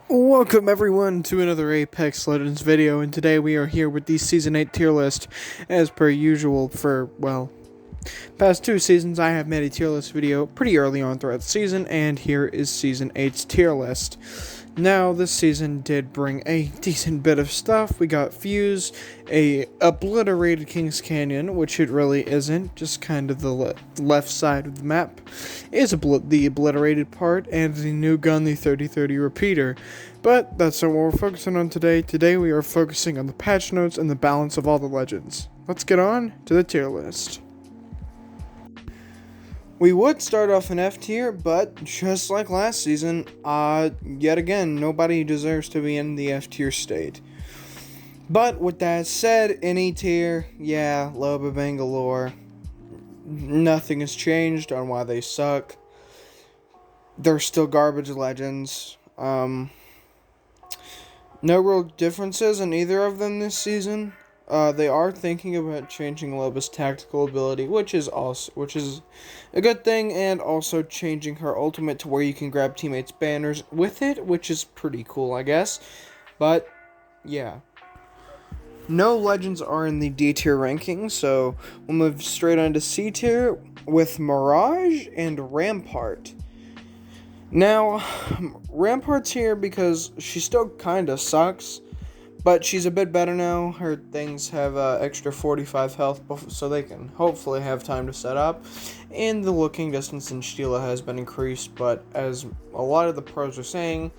Welcome everyone to another Apex Legends video, and today we are here with the Season 8 tier list. As per usual for, past two seasons I have made a tier list video pretty early on throughout the season, and here is Season 8's tier list. Now, this season did bring a decent bit of stuff. We got Fuse, a obliterated Kings Canyon, which it really isn't, just kind of the left side of the map is the obliterated part, and the new gun, the 3030 repeater. But that's not what we're focusing on today. Today we are focusing on the patch notes and the balance of all the legends. Let's get on to the tier list. We would start off in F tier, but just like last season, yet again, nobody deserves to be in the F tier state. But with that said, in E tier, yeah, Loba Bangalore, nothing has changed on why they suck. They're still garbage legends. No real differences in either of them this season. They are thinking about changing Loba's tactical ability, which is a good thing, and also changing her ultimate to where you can grab teammates' banners with it, which is pretty cool, I guess. But yeah, no legends are in the D tier ranking, so we'll move straight on to C tier with Mirage and Rampart. Now, Rampart's here because she still kinda sucks, but she's a bit better now. Her things have extra 45 health, so they can hopefully have time to set up. And the looking distance in Sheila has been increased, but as a lot of the pros are saying,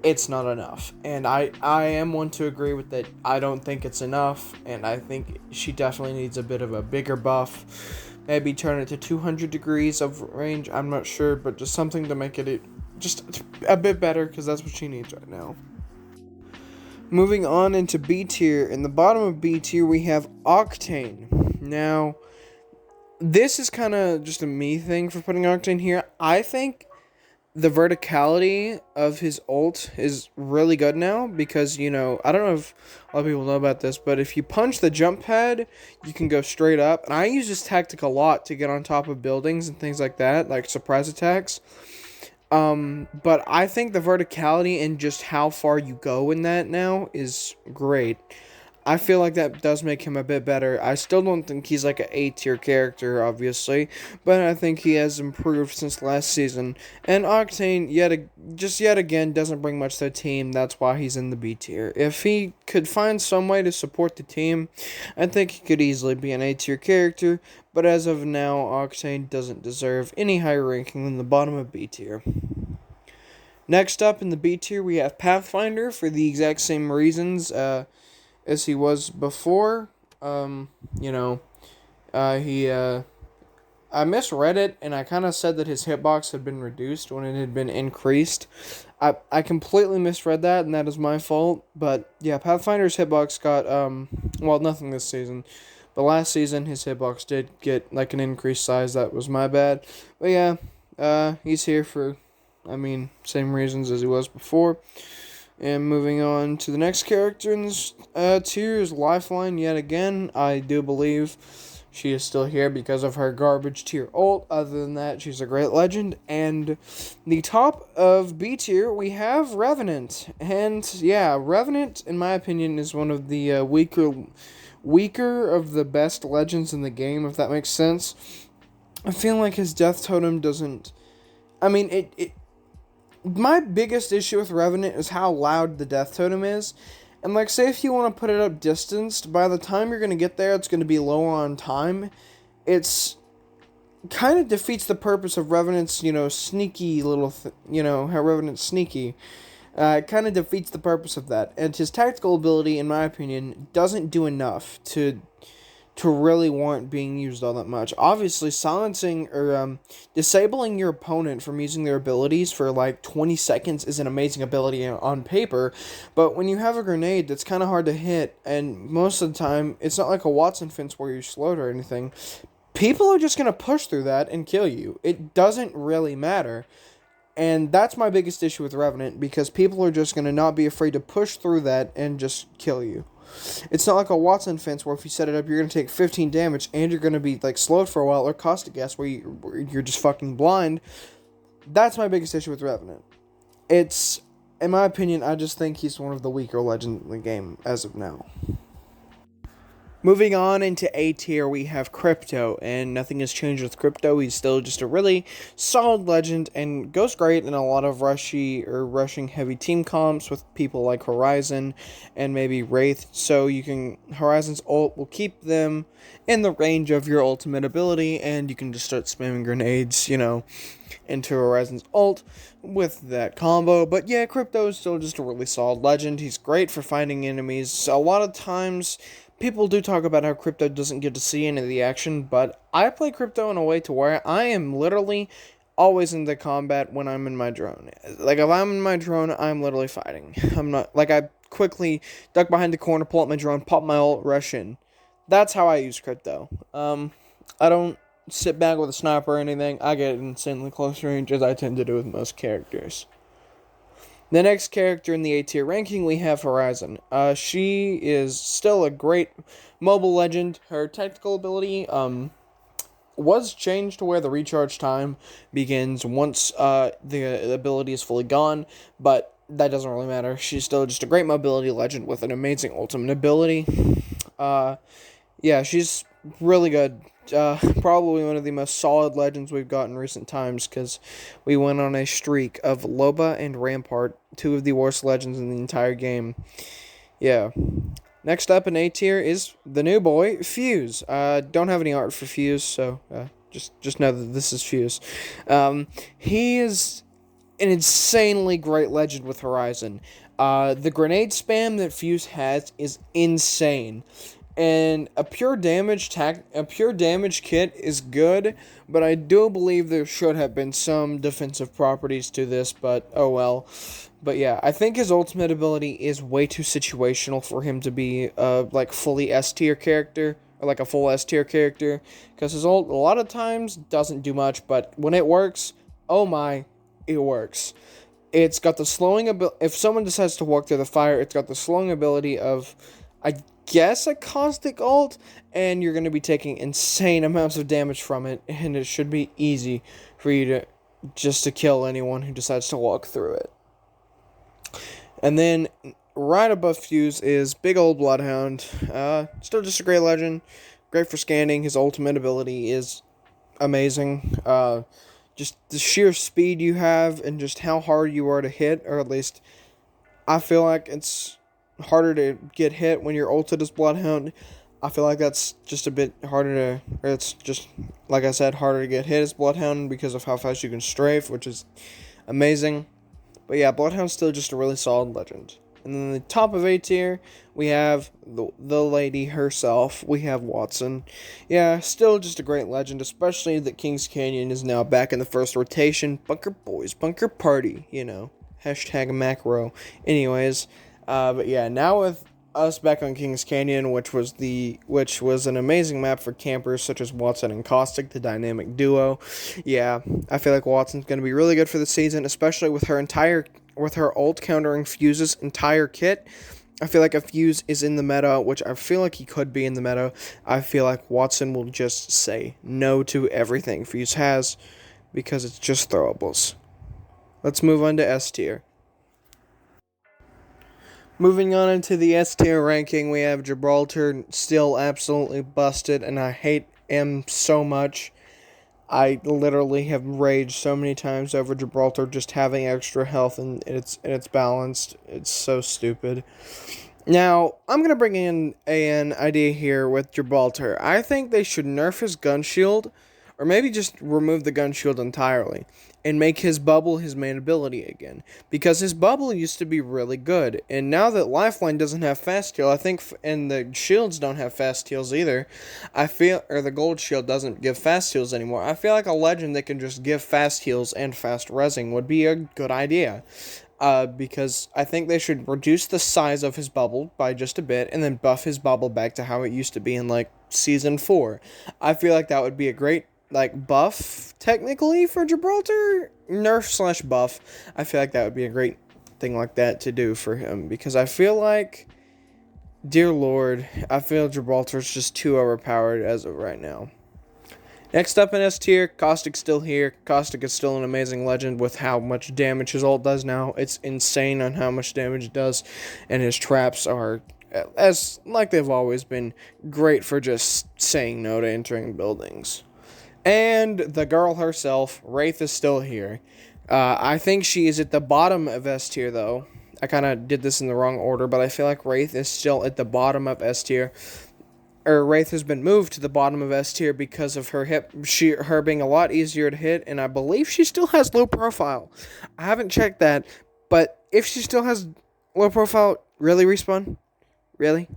it's not enough. And I am one to agree with that. I don't think it's enough, and I think she definitely needs a bit of a bigger buff. Maybe turn it to 200 degrees of range, I'm not sure, but just something to make it just a bit better, because that's what she needs right now. Moving on into B tier. In the bottom of B tier, we have Octane. Now, this is kind of just a me thing for putting Octane here. I think the verticality of his ult is really good now because, I don't know if a lot of people know about this, but if you punch the jump pad, you can go straight up. And I use this tactic a lot to get on top of buildings and things like that, like surprise attacks. But I think the verticality and just how far you go in that now is great. I feel like that does make him a bit better. I still don't think he's like an A tier character, obviously, but I think he has improved since last season. And Octane, yet again, doesn't bring much to the team. That's why he's in the B tier. If he could find some way to support the team, I think he could easily be an A tier character. But as of now, Octane doesn't deserve any higher ranking than the bottom of B tier. Next up in the B tier, we have Pathfinder for the exact same reasons as he was before. I misread it, and I kind of said that his hitbox had been reduced when it had been increased. I completely misread that, and that is my fault. But yeah, Pathfinder's hitbox got, nothing this season. But last season, his hitbox did get, like, an increased size. That was my bad. But yeah, he's here for, same reasons as he was before. And moving on to the next character in this tier is Lifeline yet again. I do believe she is still here because of her garbage tier ult. Other than that, she's a great legend. And the top of B tier, we have Revenant. And yeah, Revenant, in my opinion, is one of the weaker of the best legends in the game, if that makes sense. I feel like his death totem doesn't... My biggest issue with Revenant is how loud the death totem is. And, say if you want to put it up distanced, by the time you're going to get there, it's going to be lower on time. It's kind of defeats the purpose of Revenant's, sneaky little, how Revenant's sneaky. It kind of defeats the purpose of that. And his tactical ability, in my opinion, doesn't do enough to really warrant being used all that much. Obviously, silencing or disabling your opponent from using their abilities for 20 seconds is an amazing ability on paper, but when you have a grenade that's kind of hard to hit, and most of the time, it's not like a Watson fence where you're slowed or anything, people are just going to push through that and kill you. It doesn't really matter. And that's my biggest issue with Revenant, because people are just going to not be afraid to push through that and just kill you. It's not like a Watson fence where if you set it up, you're going to take 15 damage and you're going to be slowed for a while, or caustic gas where you're just fucking blind. That's my biggest issue with Revenant. It's in my opinion, I just think he's one of the weaker legends in the game as of now. Moving on into A tier, we have Crypto, and nothing has changed with Crypto. He's still just a really solid legend and goes great in a lot of rushing heavy team comps with people like Horizon and maybe Wraith. So Horizon's ult will keep them in the range of your ultimate ability, and you can just start spamming grenades, into Horizon's ult with that combo. But yeah, Crypto is still just a really solid legend. He's great for finding enemies. A lot of times, people do talk about how Crypto doesn't get to see any of the action, but I play Crypto in a way to where I am literally always in the combat when I'm in my drone. Like, if I'm in my drone, I'm literally fighting. I'm not, like, I quickly duck behind the corner, pull up my drone, pop my ult, rush in. That's how I use Crypto. I don't sit back with a sniper or anything. I get insanely close range, as I tend to do with most characters. The next character in the A tier ranking, we have Horizon. She is still a great mobile legend. Her technical ability was changed to where the recharge time begins once the ability is fully gone, but that doesn't really matter. She's still just a great mobility legend with an amazing ultimate ability. Yeah, she's really good. Probably one of the most solid legends we've got in recent times, because we went on a streak of Loba and Rampart, two of the worst legends in the entire game. Yeah. Next up in A tier is the new boy, Fuse. Don't have any art for Fuse, so just know that this is Fuse. He is an insanely great legend with Horizon. The grenade spam that Fuse has is insane. And a pure damage kit is good, but I do believe there should have been some defensive properties to this, but oh well. But yeah, I think his ultimate ability is way too situational for him to be fully S tier character, or like a full S tier character, because his ult a lot of times doesn't do much, but when it works, oh my, it works. It's got the slowing ability. If someone decides to walk through the fire, it's got the slowing ability of, I guess, a caustic ult, and you're going to be taking insane amounts of damage from it, and it should be easy for you to kill anyone who decides to walk through it. And then right above Fuse is big old Bloodhound. Still just a great legend, great for scanning. His ultimate ability is amazing. Just the sheer speed you have and just how hard you are to hit, or at least I feel like it's harder to get hit when you're ulted as Bloodhound. I feel like that's just a bit harder to, or it's just, like I said, harder to get hit as Bloodhound because of how fast you can strafe, which is amazing. But yeah, Bloodhound's still just a really solid legend. And then the top of A tier, we have the lady herself. We have Wattson. Yeah, still just a great legend, especially that Kings Canyon is now back in the first rotation. Bunker Boys, Bunker Party, Hashtag macro. Anyways, but yeah, now with us back on Kings Canyon, which was an amazing map for campers such as Wattson and Caustic, the dynamic duo. Yeah, I feel like Wattson's going to be really good for the season, especially with her ult countering Fuse's entire kit. I feel like if Fuse is in the meta, which I feel like he could be in the meta, I feel like Wattson will just say no to everything Fuse has, because it's just throwables. Let's move on to S tier. Moving on into the S tier ranking, we have Gibraltar, still absolutely busted, and I hate him so much. I literally have raged so many times over Gibraltar just having extra health, and it's balanced. It's so stupid. Now, I'm going to bring in an idea here with Gibraltar. I think they should nerf his gun shield, or maybe just remove the gun shield entirely, and make his bubble his main ability again. Because his bubble used to be really good, and now that Lifeline doesn't have fast heal, I think, and the shields don't have fast heals either, or the gold shield doesn't give fast heals anymore, I feel like a legend that can just give fast heals and fast rezzing would be a good idea. Because I think they should reduce the size of his bubble by just a bit, and then buff his bubble back to how it used to be in, Season 4. I feel like that would be a great, buff, technically, for Gibraltar? Nerf/buff. I feel like that would be a great thing like that to do for him, because I feel like, dear lord, I feel Gibraltar's just too overpowered as of right now. Next up in S tier, Caustic's still here. Caustic is still an amazing legend with how much damage his ult does now. It's insane on how much damage it does, and his traps are, as like they've always been, great for just saying no to entering buildings. And the girl herself, Wraith, is still here. I think she is at the bottom of S tier, though. I kind of did this in the wrong order, but I feel like Wraith is still at the bottom of S tier. Wraith has been moved to the bottom of S tier because of her her being a lot easier to hit, and I believe she still has low profile. I haven't checked that, but if she still has low profile, really, Respawn? Really?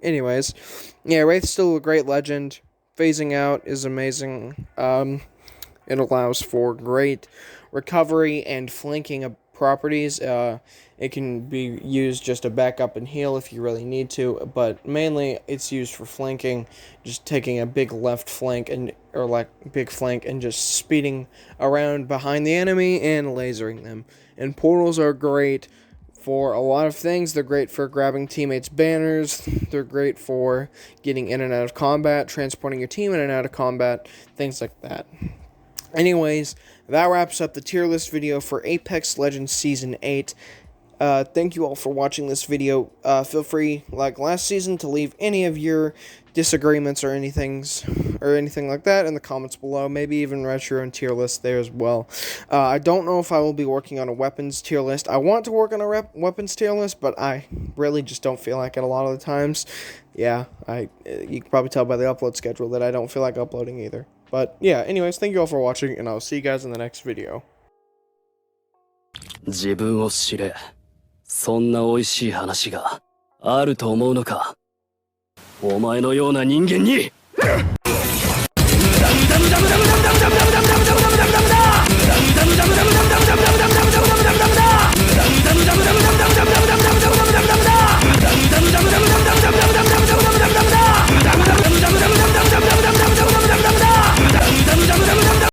Anyways, yeah, Wraith's still a great legend. Phasing out is amazing. It allows for great recovery and flanking of properties. It can be used just to back up and heal if you really need to, but mainly it's used for flanking, just taking a big left flank big flank and just speeding around behind the enemy and lasering them. And portals are great for a lot of things. They're great for grabbing teammates' banners. They're great for getting in and out of combat, transporting your team in and out of combat, things like that. Anyways, that wraps up the tier list video for Apex Legends Season 8. Thank you all for watching this video. Feel free, like last season, to leave any of your disagreements or anything like that in the comments below. Maybe even write your own tier list there as well. I don't know if I will be working on a weapons tier list. I want to work on a weapons tier list, but I really just don't feel like it a lot of the times. Yeah, you can probably tell by the upload schedule that I don't feel like uploading either. But yeah, anyways, thank you all for watching, and I'll see you guys in the next video. 自分を知れ。そんな美味しい話があると思うのか。お前のような人間に。無駄無駄無駄無駄無駄無駄無駄無駄無駄無駄無駄無駄無駄無駄無駄無駄無駄無駄